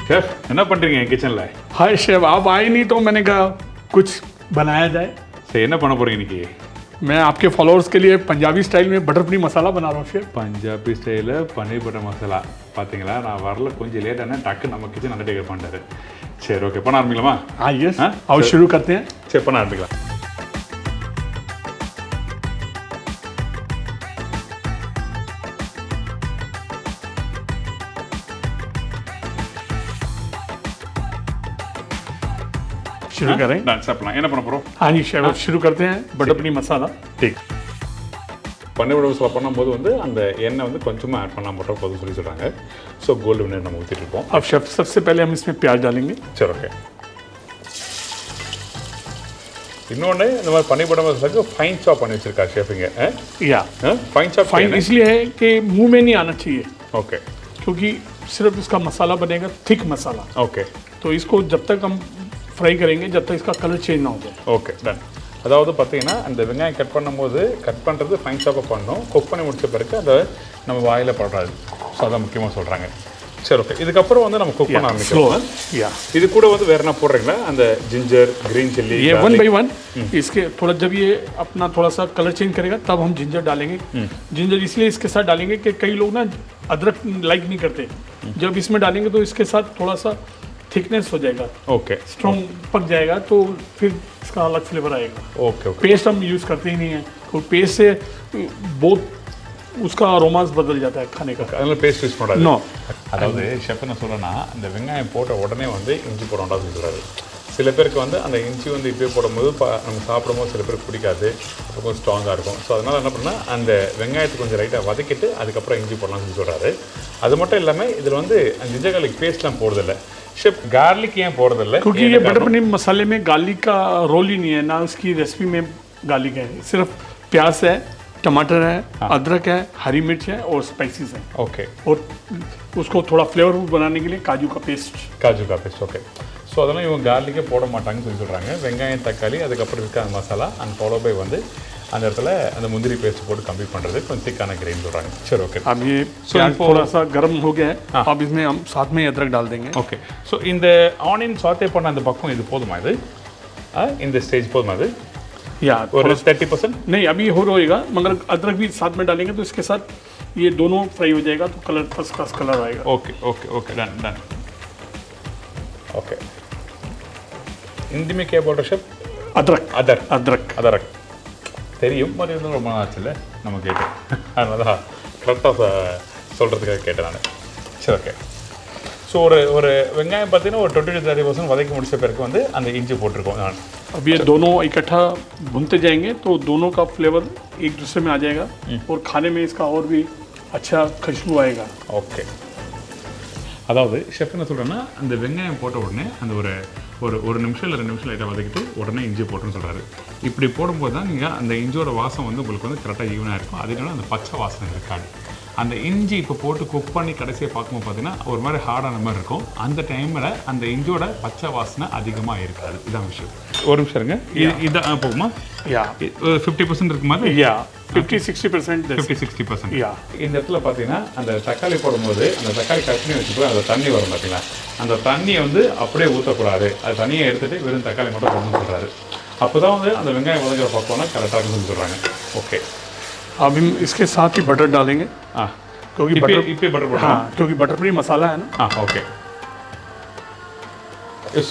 Chef என்ன பண்றீங்க கிச்சன்ல? हाय शेफ, आप आए नहीं तो मैंने कहा कुछ बनाया जाए। சரி என்ன பண்ண போறீங்க இன்னைக்கு? मैं आपके फॉलोअर्स के लिए पंजाबी स्टाइल में बटर पनीर मसाला बना रहा हूँ शेफ। பஞ்சாபி ஸ்டைல பன்னீர் பட்டர் மசாலா. பாத்தீங்களா நான் வரல கொஞ்சம் லேட் ஆனா டக்கு நம்ம கிச்சன் அண்டர்டேக்கர் பண்ணிட்டாரு. சரி ஓகே பண்ண ஆரம்பிக்கலாமா? हाँ यस, आओ शुरू करते हैं। சரி பண்ண ஆரம்பிக்கலாம். शुरू करें? டான்ஸ் பண்ணலாம். என்ன பண்ண போறோம்? हाँ जी शेफ, शुरू करते हैं बटर पनीर मसाला। ठीक. பன்னீர் பட்டர் மசாலா பண்ணும்போது வந்து அந்த எண்ணெய் வந்து கொஞ்சமாக ஆட் பண்ணால் மட்டும் போதும் சொல்கிறாங்க. ஸோ கோல்டு வினர் நம்ம ஊற்றிட்டு இருப்போம். अब शेफ सबसे पहले हम इसमें प्याज डालेंगे। சரி ஓகே. இன்னொன்று இந்த மாதிரி பன்னீர் பட்டர் மசாலாக்கு ஃபைன் சாப் பண்ணி வச்சிருக்கா ஷெஃபிங்க. या ஃபைன் சாப் फाइन इसलिए है कि मुंह में नहीं आना चाहिए, ஓகே क्योंकि सिर्फ इसका मसाला बनेगा थिक मसाला। ஓகே तो इसको जब तक हम फ्राई करेंगे जब तक इसका कलर चेंज ना हो जाए। Okay done. அதாவது பார்த்தீங்கன்னா அந்த வெங்காயம் கட் பண்ணும்போது கட் பண்ணுறது ஃபைன் சாப்பாக பண்ணணும். குக் பண்ணி முடிச்ச பிறகு அதை நம்ம வாயில் படாது. ஸோ அதான் முக்கியமாக சொல்கிறாங்க. சரி ஓகே. இதுக்கப்புறம் வந்து நம்ம குக் பண்ண ஆரம்பிக்கலாம். இது கூட வந்து வேறு என்ன போடுறீங்களா? அந்த जिंजर ग्रीन चिल्ली ये वन बाई वन इसके थोड़ा जब ये अपना थोड़ा सा कलर चेंज करेगा तब हम जिंजर डालेंगे। जिंजर इसलिए इसके साथ डालेंगे कि कई लोग ना अदरक लाइक नहीं करते। जब इसमें डालेंगे तो इसके साथ थोड़ा सा थिकनेस हो जाएगा, ओके स्ट्रॉन्ग पक जाएगा, तो फिर इसका अलग फ्लेवर आएगा। Okay okay. पेस्ट हम यूज़ करते ही नहीं है, तो पेस्ट से बहुत उसका अरोमास बदल जाता है खाने का। அதனால பேஸ்ட் யூஸ் பண்ணாது. नो, அதாவது ஷெஃப் என்ன சொல்றேன்னா இந்த வெங்காயம் போட்ட உடனே வந்து இஞ்சி போடணும்னு சொல்றாரு. சில பேருக்கு வந்து அந்த இஞ்சி வந்து இப்போயே போடும்போது நம்ம சாப்பிடும்போது சில பேருக்கு பிடிக்காது, அப்போ கொஞ்சம் ஸ்ட்ராங்காக இருக்கும். ஸோ அதனால் என்ன பண்ணால் அந்த வெங்காயத்தை கொஞ்சம் லைட்டாக வதக்கிட்டு அதுக்கப்புறம் இஞ்சி போடலாம்னு சொல்லி சொல்கிறாரு. அது மட்டும் இல்லாமல் இதில் வந்து ஜிஞ்சர் கார்லிக் பேஸ்ட்லாம் போடுறதில்ல. शेफ गार्लिक क्यों पोड़ दे? क्योंकि ये बटर पनीर मसाले में गार्लिक का रोल ही नहीं है, ना उसकी रेसिपी में गार्लिक है। सिर्फ प्याज है, टमाटर है, अदरक है, हरी मिर्च है और स्पाइसेस है। ओके. और उसको थोड़ा फ्लेवरफुल बनाने के लिए काजू का पेस्ट। ओके. ஸோ அதெல்லாம் இவங்க கார்லிக்கே போட மாட்டாங்கன்னு சொல்லி சொல்கிறாங்க. வெங்காயம் தக்காளி அதுக்கப்புறம் இருக்க அந்த மசாலா அண்ட் ஃபாலோ பை வந்து அந்த இடத்துல அந்த முந்திரி பேஸ்ட் போட்டு கம்ப்ளீட் பண்ணுறது கொஞ்சம் திக்கான கிரேவி சொல்கிறாங்க. சரி ஓகே. अब ये प्याज थोड़ा सा गर्म हो गया है, अब इसमें हम साथ में अदरक डाल देंगे। ஓகே. ஸோ இந்த ஆனியன் சாட்டே பண்ண அந்த பக்கம் இது போதுமா? இது இந்த ஸ்டேஜ் போதுமா? இது या ஒரு 30% नहीं, अभी हो रहेगा, मगर अदरक भी साथ में डालेंगे तो इसके साथ ये दोनों फ्राई हो जाएगा, तो कलर फर्स्ट क्लास कलर आएगा। Okay okay okay done done. Okay. Hindi में क्या बोल रहे शेफ? अदरक अदरक अदरक अदरक தெரியும் மாதிரி இருந்தாலும் ரொம்ப நாள் ஆச்சுல்ல நம்ம கேட்டேன். அதனால தான் கரெக்டாக சொல்கிறதுக்காக கேட்டேன் நான். சரி ஓகே. ஸோ ஒரு வெங்காயம் பார்த்தீங்கன்னா ஒரு 20 to 30% வதக்கி முடிச்ச பிறகு வந்து அந்த இஞ்சி போட்டிருக்கோம் நான். अब ये दोनों इकट्ठा भूनते जाएंगे तो दोनों का फ्लेवर एक दूसरे में आ जाएगा और खाने में इसका और भी अच्छा खुशबू आएगा। ஓகே. அதாவது ஷெஃப் என்ன சொல்கிறேன்னா அந்த வெங்காயம் போட்ட உடனே அந்த ஒரு நிமிஷம் இல்லை 2 நிமிஷம் லைட்டாக வதக்கிட்டு உடனே இஞ்சி போட்டுன்னு சொல்கிறாரு. இப்படி போடும்போது தான் நீங்கள் அந்த இஞ்சியோட வாசம் வந்து உங்களுக்கு வந்து கரெக்டாக ஈவனாக இருக்கும். அதனால அந்த பச்சை வாசனை இருக்காது. அந்த இஞ்சி இப்போ போட்டு குக் பண்ணி கடைசியாக பார்க்கும்போது பார்த்தீங்கன்னா ஒரு மாதிரி ஹார்டான மாதிரி இருக்கும். அந்த டைமில் அந்த இஞ்சியோட பச்சை வாசனை அதிகமாக இருக்காது. இதான் விஷயம். ஒரு நிமிஷம் இருங்க. இதான் போகுமா? या 50% இருக்கு மாதிரி? या 50-60%. 50-60%. या இந்த இடத்துல பார்த்தீங்கன்னா அந்த தக்காளி போடும்போது அந்த தக்காளி கட் பண்ணி வச்சுட்டு அந்த தண்ணி வரும் பார்த்தீங்களா, அந்த தண்ணியை வந்து அப்படியே ஊற்றக்கூடாது. அது தண்ணியை எடுத்துகிட்டு வெறும் தக்காளி மட்டும் போடணும்னு சொல்கிறாரு. அப்போ தான் வந்து அந்த வெங்காயம் வதக்கிற பக்கம்னா கரெக்டாக இருக்குன்னு சொல்கிறாங்க. ஓகே. अब हम इसके साथ ही बटर डालेंगे। हाँ क्योंकि बटर हाँ, क्योंकि बटर पनीर मसाला है ना। हाँ okay.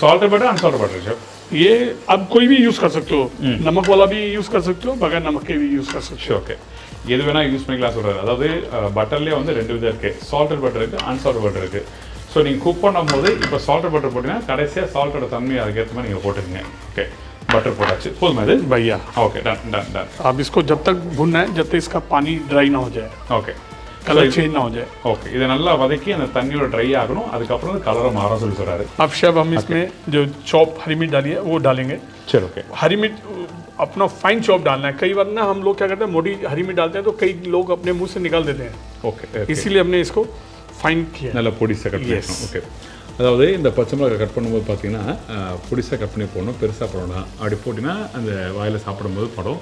Salted butter unsalted butter chef? ये अब कोई भी यूज़ कर सकते हो, नमक वाला भी यूज़ कर सकते हो, बगैर नमक के भी यूज़ कर सकते हो। ஓகே. எது வேணால் யூஸ் பண்ணிக்கலாம் சொல்கிறாரு. அதாவது பட்டர்லேயே வந்து 2 விதம் இருக்குது. சால்டட் பட்டர் இருக்குது, அன்சால்டட் பட்டர் இருக்குது. ஸோ நீங்கள் குக் பண்ணும்போது இப்போ சால்டட் பட்டர் போட்டிங்கன்னா கடைசியாக சால்ட்டோட தன்மை அதுக்கேற்ற மாதிரி நீங்கள் போட்டுக்கங்க. ஓகே. बटर पोटाची फुल में भैया. Okay done done done. अब इसको जब तक भुनना है जब तक इसका पानी ड्राई ना हो जाए, ओके कलर चेंज ना हो जाए. ओके इधर नल्ला वदकी அந்த தண்ணியோட ட்ரை ஆகணும். அதுக்கு அப்புறம் கலர் மாற சொல்லி சொல்றாரு. अब शेफ हम इसमें जो चॉप हरी मिर्च डाली है वो डालेंगे. चलो ओके. हरी मिर्च अपना फाइन चॉप डालना है. कई बार ना हम लोग क्या करते हैं मोटी हरी मिर्च डालते हैं तो कई लोग अपने मुंह से निकाल देते हैं. ओके. इसीलिए हमने इसको फाइन किया. நல்லா பொடிசா கட் பண்ணணும். ஓகே. அதாவது இந்த பச்சை மிளகாய் கட் பண்ணும்போது பார்த்தீங்கன்னா பொடிசாக கட் பண்ணி போடணும், பெருசாக போடணும். அப்படி போட்டிங்கன்னா அந்த வாயில் சாப்பிடும்போது படம்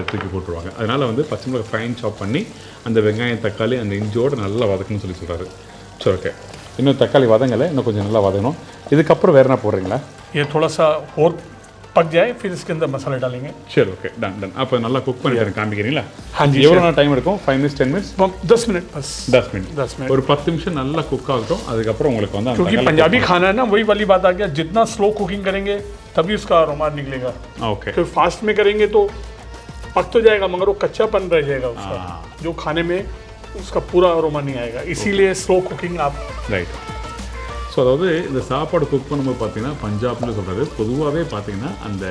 தூக்கி போட்டுருவாங்க. அதனால் வந்து பச்சை மிளகாய் ஃபைன் சாப் பண்ணி அந்த வெங்காயம் தக்காளி அந்த இஞ்சியோடு நல்லா வதக்கணும்னு சொல்லி சொல்கிறாரு. சரி ஓகே. இன்னும் தக்காளி வதங்கலை, இன்னும் கொஞ்சம் நல்லா வதங்கணும். இதுக்கப்புறம் வேறு என்ன போடுறீங்களா? ये थोड़ा सा और पक जाए फिर इसके अंदर मसाले डालेंगे. சரி, ஓகே, டன் டன். அப்போ நல்லா குக் பண்ணிட்டு காமிக்கிறீங்களா? हाँ जी. எவ்வளோ நேரம் டைம் எடுக்கும்? 5 minutes 10 minutes? 10 मिनट बस. 10 minutes. 10 मिनट. ஒரு 10 நிமிஷம் நல்லா குக் ஆகட்டும். அதுக்கப்புறம் உங்களுக்கு வந்து क्योंकि पंजाबी खाना है ना, वही वाली बात आ गया, जितना स्लो कुकिंग करेंगे तभी उसका अरोमा निकलेगा. ओके. तो फास्ट में करेंगे तो पक तो जाएगा मगर वो कच्चापन रह जाएगा उसका, जो खाने में उसका पूरा अरोमा नहीं आएगा. इसीलिए स्लो कुकिंग आप. ரைட். ஸோ அதாவது இந்த சாப்பாடு குக் பண்ணும்போது பார்த்தீங்கன்னா பஞ்சாப்னு சொல்கிறது பொதுவாகவே பார்த்தீங்கன்னா அந்த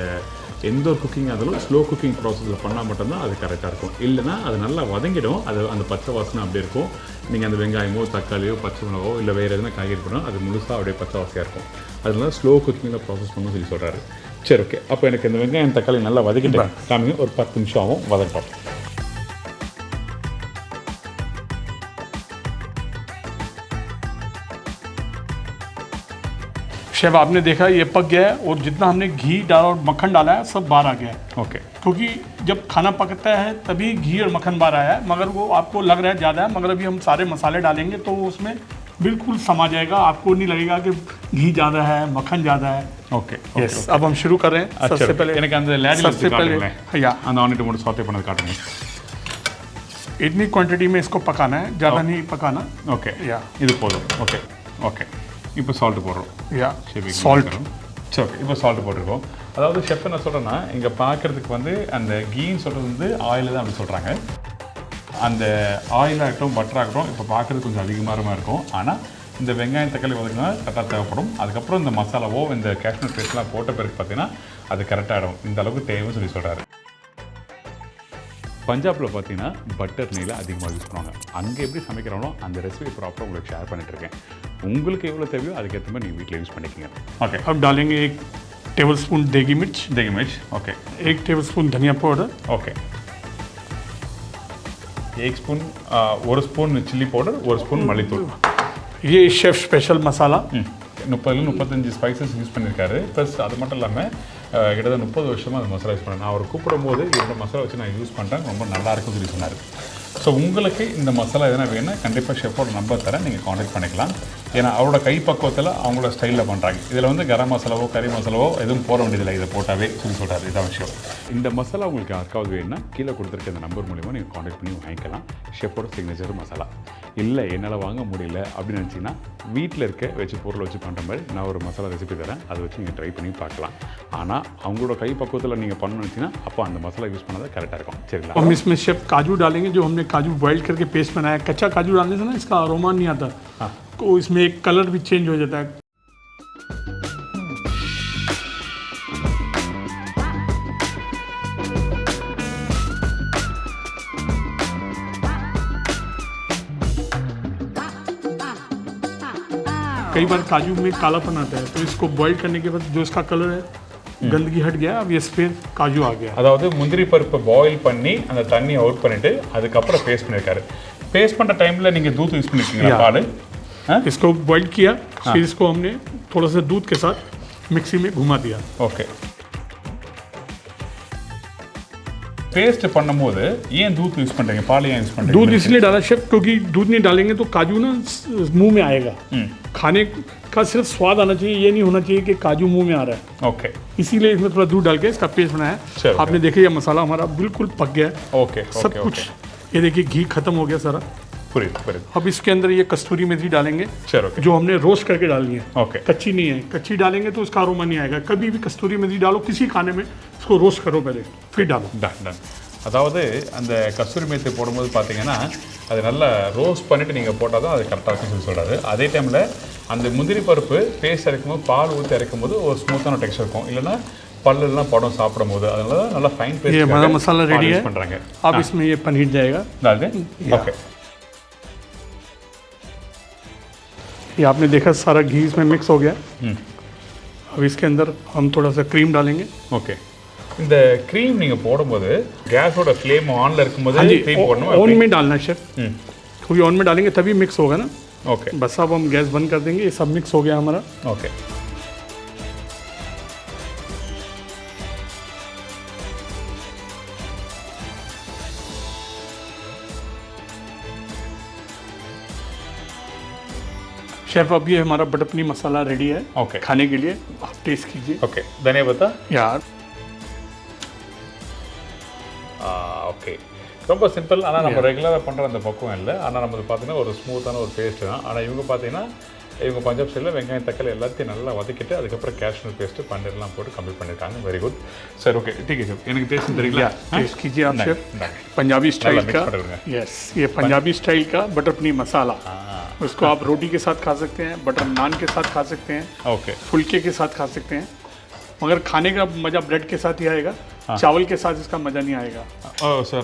எந்த ஒரு குக்கிங் ஆனாலும் ஸ்லோ குக்கிங் ப்ராசஸில் பண்ணால் மட்டும்தான் அது கரெக்டாக இருக்கும். இல்லைனா அது நல்லா வதங்கிடும், அது அந்த பச்சை வாசனை அப்படியே இருக்கும். நீங்கள் அந்த வெங்காயமோ தக்காளியோ பச்சை மிளகோ இல்லை வேறு எதுனா காய்கறி பண்ணால் அது முழுசாக அப்படியே பச்சை வாசையாக இருக்கும். அதனால ஸ்லோ குக்கிங்கில் ப்ராசஸ் பண்ணணும்னு சொல்லி சொல்கிறாரு. சரி, ஓகே. அப்போ எனக்கு இந்த வெங்காயம் தக்காளி நல்லா வதக்கிட்டு காமிங்க. ஒரு 10 நிமிஷம் ஆகும் வதக்கப்போம். शेफ आपने देखा ये पक गया है और जितना हमने घी डाला और मक्खन डाला है सब बाहर आ गया है. ओके. क्योंकि जब खाना पकता है तभी घी और मक्खन बाहर आया है, मगर वो आपको लग रहा है ज़्यादा है, मगर अभी हम सारे मसाले डालेंगे तो उसमें बिल्कुल समा जाएगा. आपको नहीं लगेगा कि घी ज़्यादा है मक्खन ज़्यादा है. ओके. यस. अब हम शुरू कर रहे हैं. सबसे पहले सबसे पहले या அந்த ஆனியன் மட்டும் சாட்டே பண்ணது காட்டுங்க. इतनी क्वांटिटी में इसको पकाना है, ज़्यादा नहीं पकाना. ஓகே. या இது போதும். ஓகே. ஓகே. இப்போ சால்ட் போடுறோம். या सॉल्ट. சரி, ஓகே. இப்போ சால்ட் போட்டிருக்கோம். அதாவது ஷெஃப் என்ன சொல்கிறேன்னா இங்கே பார்க்குறதுக்கு வந்து அந்த கீன்னு சொல்கிறது வந்து ஆயில் தான் அப்படி சொல்கிறாங்க. அந்த ஆயிலாகட்டும் பட்டராகட்டும் இப்போ பார்க்குறதுக்கு கொஞ்சம் அதிகமாக இருக்கும். ஆனால் இந்த வெங்காயம் தக்காளி வதக்கினா கரெக்டாக தேவைப்படும். அதுக்கப்புறம் இந்த மசாலாவோ இந்த காஷ்மீர் பேஸ்ட்லாம் போட்ட பிறகு பார்த்தீங்கன்னா அது கரெக்டாகிடும். இந்த அளவுக்கு தேவைன்னு சொல்லி சொல்கிறாரு. பஞ்சாபில் பார்த்தீங்கன்னா பட்டர் நெய்யில் அதிகமாக யூஸ் பண்ணுவாங்க. அங்கே எப்படி சமைக்கிறாங்களோ அந்த ரெசிபி ப்ராப்பராக உங்களுக்கு ஷேர் பண்ணிட்டுருக்கேன். உங்களுக்கு எவ்வளோ தேவையோ அதுக்கேற்ற மாதிரி நீங்கள் வீட்டில் யூஸ் பண்ணிக்கோங்க. ஓகே. अब डालेंगे 1 टेबलस्पून देगी मिर्च. देगी मिर्च. ओके. 1 टेबलस्पून धनिया powder. Okay. 1 spoon 1 spoon chilli powder 1 spoon मल्लीतूள். ये chef special masala. 30-35 spices use பண்ணியிருக்காரு. ப்ளஸ் அது மட்டும் இல்லாமல் கிட்டத்தட்ட 30 வருஷமாக அந்த மசாலா யூஸ் பண்ணேன். நான் அவர் கூப்பிடும்போது இந்த மசாலா வச்சு நான் யூஸ் பண்ணுறேன், ரொம்ப நல்லா இருக்குன்னு சொல்லி சொன்னார். ஸோ உங்களுக்கு இந்த மசாலா எதனா வேணும்னா கண்டிப்பாக ஷெஃபோட நம்பர் தரேன், நீங்கள் காண்டாக்ட் பண்ணிக்கலாம். ஏன்னா அவரோட கைப்பக்குவத்தில் அவங்களோட ஸ்டைலில் பண்ணுறாங்க. இதில் வந்து கரம் மசாலாவோ கறி மசாலாவோ எதுவும் போட வேண்டியதில்லை, இதை போட்டாவே சொல்லி சொல்கிறாரு. இதான் விஷயம். இந்த மசாலா உங்களுக்கு யாருக்காவது வேணும்னா கீழே கொடுத்துருக்க இந்த நம்பர் மூலிமா நீங்கள் காண்டாக்ட் பண்ணி வாங்கிக்கலாம். ஷெஃபோட சிக்னேச்சர் மசாலா. இல்லை என்னால் வாங்க முடியல அப்படின்னு நினச்சிங்கன்னா வீட்டில் இருக்க வச்சு பொருளை வச்சு பண்ணுற மாதிரி நான் ஒரு மசாலா ரெசிபி தரேன், அதை வச்சு நீங்கள் ட்ரை பண்ணி பார்க்கலாம். ஆனால் அவங்களோட கை பக்குவத்தில் நீங்கள் பண்ணணும்னு நினச்சிங்கன்னா அப்போ அந்த மசாலா யூஸ் பண்ணால் கரெக்டாக இருக்கும். சரிங்களா? हम इसमें शेफ काजू डालेंगे, जो हमने काजू बॉइल करके पेस्ट बनाया. कच्चा काजू डालने से ना इसका अरोमा नहीं आता. हाँ. तो इसमें एक कलर भी चेंज हो जाता है. कई बार काजू में कालापन आता है, तो इसको बॉईल करने के बाद जो इसका कलर है गंदगी हट गया. अब ये सफेद काजू आ गया. அதாவது முந்திரி பருப்பை பாயில் பண்ணி அந்த தண்ணியை அவுட் பண்ணிட்டு அதுக்கப்புறம் பேஸ்ட் பண்ணியிருக்காரு. பேஸ்ட் பண்ணுற டைமில் நீங்கள் दूध யூஸ் பண்ணிருக்கீங்களா? பால். इसको बॉईल किया, फिर इसको हमने थोड़ा सा दूध के साथ मिक्सी में घुमा दिया. ஓகே. पेस्ट பண்ணும்போது ஏன் दूध यूज பண்ணுறீங்க? பால் ஏன் யூஸ் பண்ணுறீங்க? दूध इसलिए डाला शेफ क्योंकि दूध नहीं डालेंगे तो काजू ना मुंह में आएगा. खाने का सिर्फ स्वाद आना चाहिए, ये नहीं होना चाहिए कि काजू मुंह में आ रहा है. ओके. इसीलिए इसमें थोड़ा दूध डाल के इसका पेस्ट बनाया. आपने देखा ये मसाला हमारा बिल्कुल पक गया है. ओके. सब कुछ ये देखिए घी खत्म हो गया सारा. अब इसके अंदर ये कस्तूरी मेथी डालेंगे, जो हमने रोस्ट करके डालनी है. ओके. कच्ची नहीं है, कच्ची डालेंगे तो उसका अरोमा नहीं आएगा. कभी भी कस्तूरी मेथी डालो किसी खाने में, इसको रोस्ट करो पहले फिर डालो. டன். அதாவது அந்த கஸ்தூரி மேத்தி போடும்போது பார்த்தீங்கன்னா அது நல்லா ரோஸ்ட் பண்ணிவிட்டு நீங்கள் போட்டால் தான் அது கரெக்டாக இருக்குன்னு சொல்லி சொல்கிறாரு. அதே டைமில் அந்த முந்திரி பருப்பு பேஸ்ட் இறக்கும்போது பால் ஊற்றி இறக்கும்போது ஒரு ஸ்மூத்தான டெக்ஸ்டர் இருக்கும். இல்லைன்னா பல்லுலாம் படம் சாப்பிடும் போது அதனால தான் நல்லா ஃபைன் பேஸ்ட். ये हमारा मसाला रेडी है. பண்ணுறாங்க. अब इसमें ये पनीर जाएगा. डाल दें. ओके. ये आपने देखा सारा घी इसमें मिक्स हो गया. अब इसके अंदर हम थोड़ा सा क्रीम डालेंगे. ओके. இந்த க்ரீம் நீங்கள் போடும்போது கேஸோட ஃப்ளேம் ஆனில் இருக்கும்போது க்ரீம் போடணும். ऑन में डालना है शेफ, क्योंकि ऑन में डालेंगे तभी मिक्स होगा ना. ओके. बस अब हम गैस बंद कर देंगे. ये सब मिक्स हो गया हमारा. ओके. शेफ अब ये हमारा बटर पनीर मसाला रेडी है Okay. खाने के लिए, आप टेस्ट कीजिए। ஓகே தனியா பார்த்தா यार ஓகே ரொம்ப சிம்பிள். ஆனால் நம்ம ரெகுலராக பண்ணுற அந்த பக்குவம் இல்லை. ஆனால் நம்ம பார்த்தீங்கன்னா ஒரு ஸ்மூத்தான ஒரு பேஸ்ட்டு தான். ஆனால் இவங்க பார்த்தீங்கன்னா இவங்க பஞ்சாப் ஸ்டைலில் வெங்காயம் தக்காளி எல்லாத்தையும் நல்லா வதக்கிட்டு அதுக்கப்புறம் கேஷ்யூ பேஸ்ட்டு பன்னீர்லாம் போட்டு கம்ப்ளீட் பண்ணியிருக்காங்க. Very good. சரி ஓகே ठीक है शेफ, எனக்கு டேஸ்ட் தெரியல. टेस्ट कीजिए आप शेफ। पंजाबी स्टाइल का, यस ये पंजाबी स्टाइल का बटर पनीर मसाला, उसको आप रोटी के साथ खा सकते हैं, बटर नान के साथ खा सकते हैं, ஓகே फुलके के साथ खा सकते हैं, मगर खाने का मज़ा ब्रेड के साथ ही आएगा, चावल के साथ इसका मज़ा नहीं आएगा।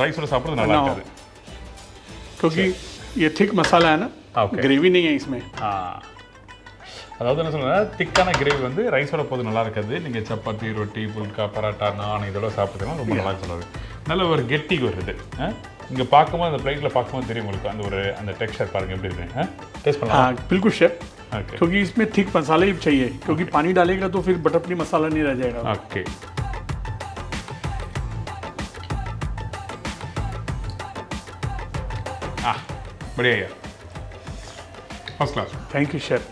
ரைஸோட சாப்பிட்றது நல்லா இருக்காது क्योंकि ये थिक मसाला है ना, ग्रेवी नहीं है इसमें। அதாவது என்ன சொல்கிறேன், திக்கான கிரேவி வந்து ரைஸோட போது நல்லா இருக்காது. நீங்கள் சப்பாத்தி ரொட்டி புல்கா பரோட்டா நான் இதெல்லாம் சாப்பிட்டீங்கன்னா ரொம்ப நல்லா சொல்லுது. நல்ல ஒரு கெட்டி வருது. இங்கே பார்க்கும்போது அந்த பிளேட்டில் பார்க்கும்போது தெரியும் உங்களுக்கு அந்த ஒரு அந்த டெக்ஸ்சர் பாருங்கள் எப்படி இருக்கு. டேஸ்ட் பண்ணலாம். बिल्कुल शेफ, ஓகே क्योंकि इसमें थिक मसाला ही चाहिए, क्योंकि पानी डालेगा तो फिर बटर पनीर मसाला नहीं रह जाएगा। ஓகே बढ़िया यार, first class. Thank you chef.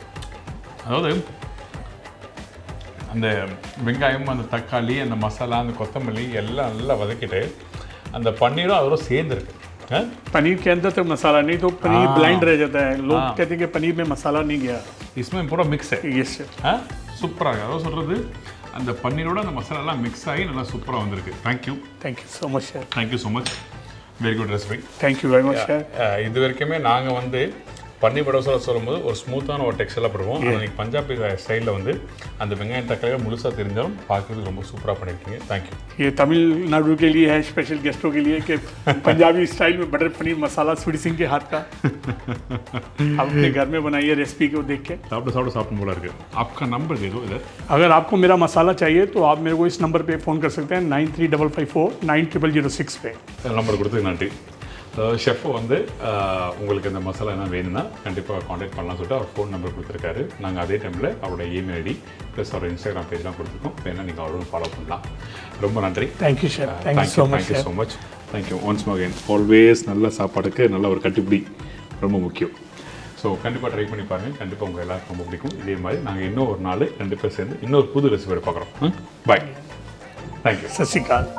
அதாவது அந்த வெங்காயம் அந்த தக்காளி அந்த மசாலா அந்த கொத்தமல்லி எல்லாம் நல்லா வதக்கிட்டு அந்த பன்னீரும் அதோட சேர்ந்துருக்கு. पनीर के अंदर तक मसाला नहीं तो पनीर ब्लाइंड रह जाता है, लोग कहते हैं कि पनीर में मसाला नहीं गया, इसमें पूरा मिक्स है। Yes chef. சூப்பராக இருக்குது. அதாவது சொல்கிறது அந்த பன்னீரோட அந்த மசாலாலாம் மிக்ஸ் ஆகி நல்லா சூப்பராக வந்திருக்கு. Thank you so much chef. Thank you so much, very good recipe. Thank you very much chef. இது வரைக்குமே நாங்கள் வந்து பன்னீர் பட்டர் மசாலா சொல்லும்போது ஒரு ஸ்மூத்தான ஒரு டெக்ஸ்டரில் போடுவோம். ஆனால் நீங்கள் பஞ்சாபி ஸ்டைலில் வந்து அந்த வெங்காயம் தக்காளியை முழுசாக தெரிஞ்சாலும் பார்க்குறதுக்கு ரொம்ப சூப்பராக பண்ணியிருக்கீங்க. தேங்க்யூ. ये तमिलनाडु के लिए है, स्पेशल गेस्टों के लिए, कि पंजाबी स्टाइल में बटर पनीर मसाला स्वीटी सिंह के हाथ का आप अपने घर में बनाइए रेसिपी को देख के। சாப்பிடும் போல இருக்குது. आपका नंबर दे दो इधर। अगर आपको मेरा मसाला चाहिए तो आप मेरे को इस नंबर पे फ़ोन कर सकते हैं 9355490006 पे। நம்பர் கொடுத்து நன்றி. ஷெஃப் வந்து உங்களுக்கு இந்த மசாலா என்ன வேணும்னா கண்டிப்பாக காண்டாக்ட் பண்ணலாம் சொல்லிட்டு அவர் ஃபோன் நம்பர் கொடுத்துருக்காரு. நாங்கள் அதே டைமில் அவரோட இமெயில் ஐடி ப்ளஸ் அவரோட இன்ஸ்டாகிராம் பேஜ்லாம் கொடுத்துருக்கோம். வேணால் நீங்கள் அவரோட ஃபாலோ பண்ணலாம். ரொம்ப நன்றி. Thank you chef. Thank you so much. Thank you once again. Always நல்ல சாப்பாடுக்கு நல்ல ஒரு கட்டிப்பிடி ரொம்ப முக்கியம். ஸோ கண்டிப்பாக ட்ரை பண்ணி பாருங்கள். கண்டிப்பாக உங்கள் எல்லாருக்கும் ரொம்ப பிடிக்கும். இதே மாதிரி நாங்கள் இன்னும் ஒரு நாள் கண்டிப்பாக சேர்ந்து இன்னொரு புது ரெசிபி பார்க்குறோம். பாய். தேங்க்யூ. சத் ஸ்ரீ அகால்.